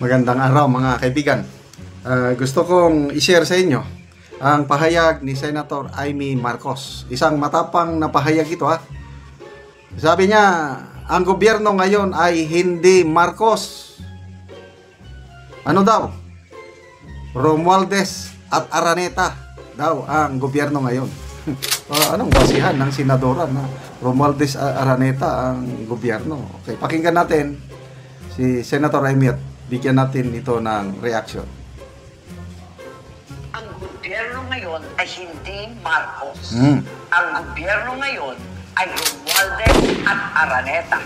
Magandang araw mga kaibigan. Gusto kong i-share sa inyo ang pahayag ni Senator Amy Marcos. Isang matapang na pahayag ito ha. Sabi niya, ang gobyerno ngayon ay hindi Marcos. Ano daw? Romualdez at Araneta daw ang gobyerno ngayon. Anong basihan ng senadora na Romualdez at Araneta ang gobyerno? Okay, pakinggan natin si Senator Amy at bigyan natin ito ng reaction. Ang gobyerno ngayon ay hindi Marcos. Ang gobyerno ngayon ay Romualdez at Araneta.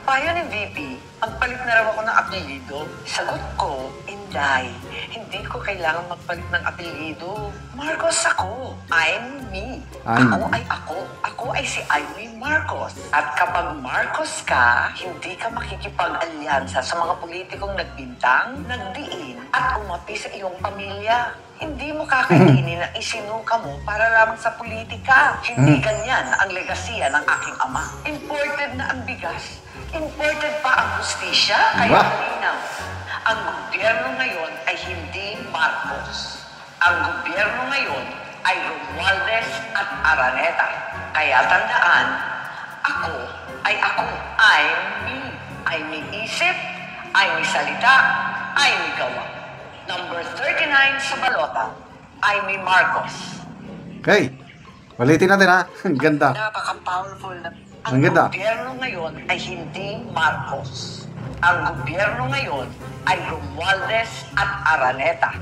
Payo ni VP, ang palit na raw ako ng apelyido. Sagot ko, Inday, hindi ko kailangan magpalit ng apelyido. Marcos ako. I'm me. Ako ay ako. Ako ay si Amy Marcos. At kapag Marcos ka, hindi ka makikipag-alyansa sa mga politikong nagbintang, nagdiin, at umapi sa iyong pamilya. Hindi mo kakainin na isinuka mo para lamang sa politika. Hindi ganyan ang legasiya ng aking ama. Imported na ang bigas. Imported pa ang hustisya. Kaya malinaw, ang gobyerno ngayon ay hindi Marcos. Ang gobyerno ngayon ay Romualdez at Araneta. Kaya tandaan, ako ay ako. I'm me. Ay may isip, ay may salita, ay may gawa. Number 39 sa balota, Amy Marcos. Okay. Balitin natin ha. Ang ganda. Napaka-powerful na. Ang Ang ganda. gobyerno ngayon ay hindi Marcos. Ang gobyerno ngayon ay Romualdez at Araneta.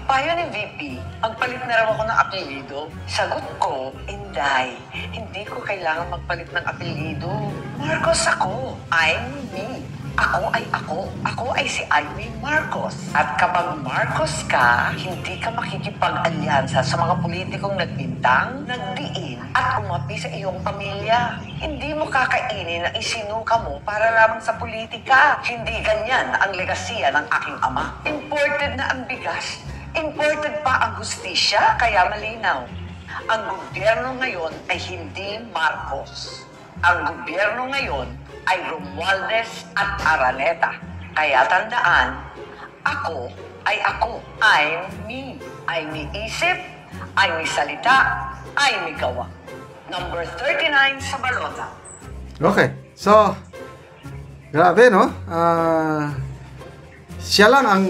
Payo ni VP, ang palit na raw ako ng apelyido. Sagot ko, Inday, hindi ko kailangan magpalit ng apelyido. Marcos ako. I'm me. Ako ay ako. Ako ay si Amy Marcos. At kapag Marcos ka, hindi ka makikipag-alyansa sa mga politikong nagbintang, nagdiin, at umapi sa iyong pamilya. Hindi mo kakainin na isinuka mo para lamang sa politika. Hindi ganyan ang legasiya ng aking ama. Imported na ang bigas. Imported pa ang hustisya, kaya malinaw. Ang gobyerno ngayon ay hindi Marcos. Ang gobyerno ngayon ay Romualdez at Araneta. Kaya tandaan, ako ay ako. I'm me. Ay may isip, ay may salita, ay may gawa. Number 39 sa balota. Okay. So, grabe no? Siya lang ang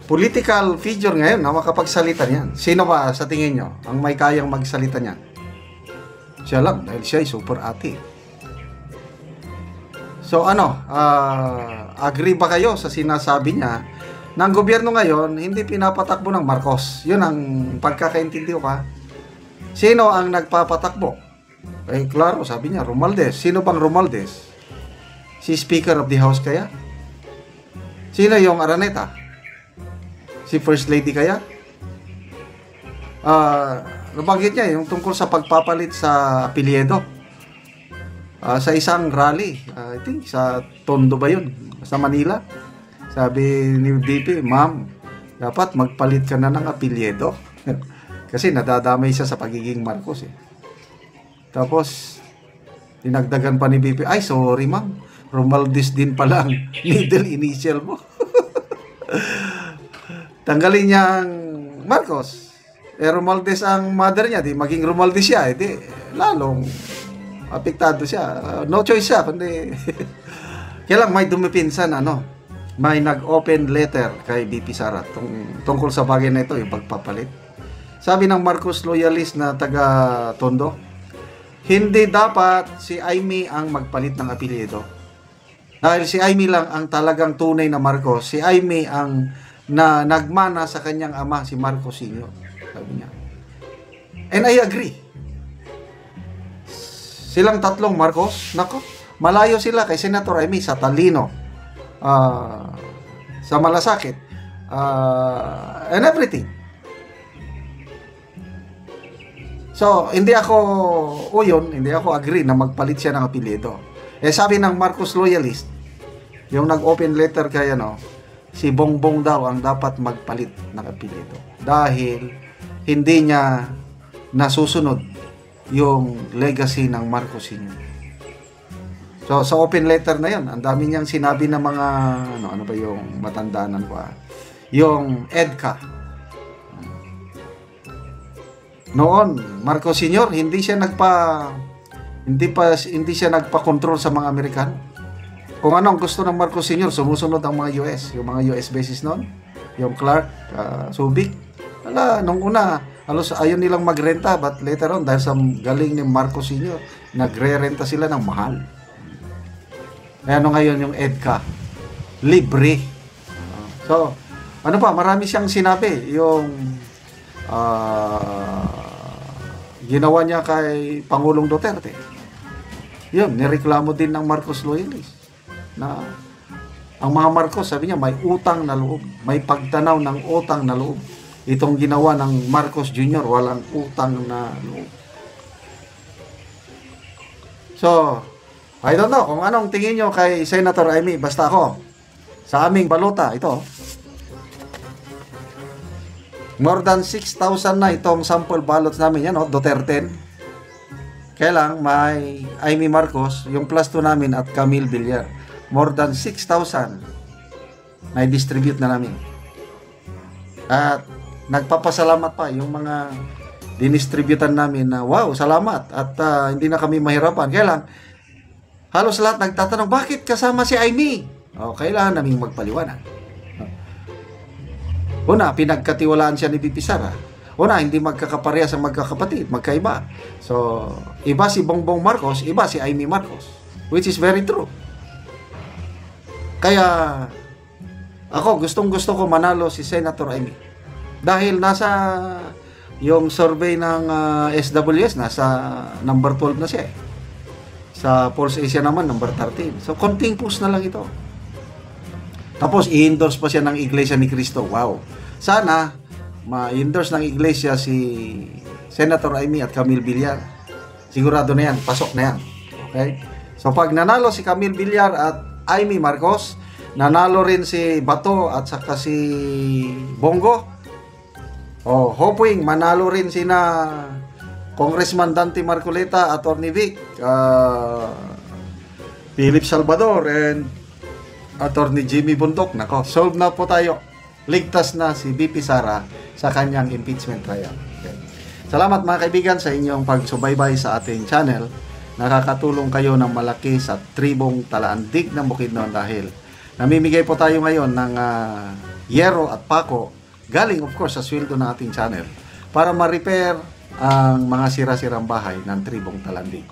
political figure ngayon na makapagsalita niyan. Sino ba sa tingin nyo ang may kayang magsalita niyan? Siya lang dahil siya ay super ate. So agree ba kayo sa sinasabi niya na ang gobyerno ngayon hindi pinapatakbo ng Marcos? Yun ang pagkakaintindi ko ka. Sino ang nagpapatakbo? Eh klaro, sabi niya, Romualdez. Sino bang Romualdez? Si Speaker of the House kaya? Sino yung Araneta? Si First Lady kaya? Nabanggit niya yung tungkol sa pagpapalit sa apelyido. Sa isang rally, I think sa Tondo ba yun? Sa Manila. Sabi ni DP, ma'am, dapat magpalit ka na ng apelyido. Kasi nadadamay siya sa pagiging Marcos eh. Tapos, dinagdagan pa ni BP, ay sorry ma'am, Romualdez din pala ang middle initial mo. Tanggalin niyang Marcos. Romualdez ang mother niya, di maging Romualdez siya, di lalong apektado siya. No choice siya, kundi kaya lang may dumipinsan, may nag-open letter kay BP Sara tungkol sa bagay na ito, yung pagpapalit. Sabi ng Marcos loyalist na taga Tondo, hindi dapat si Amy ang magpalit ng apelyido. Dahil si Amy lang ang talagang tunay na Marcos. Si Amy ang na nagmana sa kanyang ama, si Marcos Sr. Sabi niya. And I agree. Silang tatlong Marcos, nako, malayo sila kay Senator Amy sa talino, sa malasakit, and everything. So, hindi ako agree na magpalit siya ng apelyido. Sabi ng Marcos loyalist, yung nag-open letter kay si Bongbong daw ang dapat magpalit ng apelyido. Dahil hindi niya nasusunod yung legacy ng Marcos Sr. So, sa open letter na yon, ang dami niyang sinabi na mga, ano ba yung matandaanan ko yung EDCA. Noon, Marcos Sr., hindi siya nagpa-control sa mga Amerikano. Kung anong gusto ng Marcos Sr., sumusunod ang mga US, yung mga US bases noon, yung Clark, Subic. Nung una, halos ayaw nilang magrenta, but later on, dahil sa galing ni Marcos Sr., nagre-renta sila ng mahal. Kaya ngayon yung EDCA, libre. So, ano pa, marami siyang sinabi, yung ginawa niya kay Pangulong Duterte. Yun, nireklamo din ng Marcos loyalist na ang mga Marcos, sabi niya, may utang na loob, may pagtanaw ng utang na loob. Itong ginawa ng Marcos Jr., walang utang na loob. So, I don't know kung anong tingin nyo kay Senator Amy. Basta ako, sa aming balota, ito, more than 6,000 na itong sample ballots namin. Yan, Duterte. Kaya lang, may Amy Marcos, yung plus 2 namin at Camille Villar. More than 6,000 na i-distribute na namin. At nagpapasalamat pa yung mga dinistributan namin na, wow, salamat. At hindi na kami mahirapan. Kaya lang, halos lahat nagtatanong, bakit kasama si Amy? Kailangan naming magpaliwanag. Una, pinagkatiwalaan siya ni VP Sara. Una, hindi magkakapareha sa magkakapatid, magkaiba. So, iba si Bongbong Marcos, iba si Amy Marcos. Which is very true. Kaya, ako, gustong-gusto ko manalo si Senator Amy. Dahil nasa, yung survey ng SWS, nasa number 12 na siya. Sa Pulse Asia naman, number 13. So, konting push na lang ito. Tapos, i-endorse pa siya ng Iglesia ni Cristo. Wow. Sana, ma-endorse ng Iglesia si Senator Amy at Camille Villar. Sigurado na yan. Pasok na yan. Okay? So, pag nanalo si Camille Villar at Amy Marcos, nanalo rin si Bato at saka si Bongo. Hoping manalo rin sina Congressman Dante Marcoleta, Attorney Vic, Philip Salvador, and Attorney Jimmy Bundok. Nako, solve na po tayo. Ligtas na si VP Sara sa kanyang impeachment trial. Okay. Salamat mga kaibigan sa inyong pagsubaybay sa ating channel. Nakakatulong kayo ng malaki sa tribong Talaandig ng Bukidnon dahil namimigay po tayo ngayon ng yero at pako galing of course sa sweldo ng ating channel para ma-repair ang mga sira-sirang bahay ng tribong Talandig.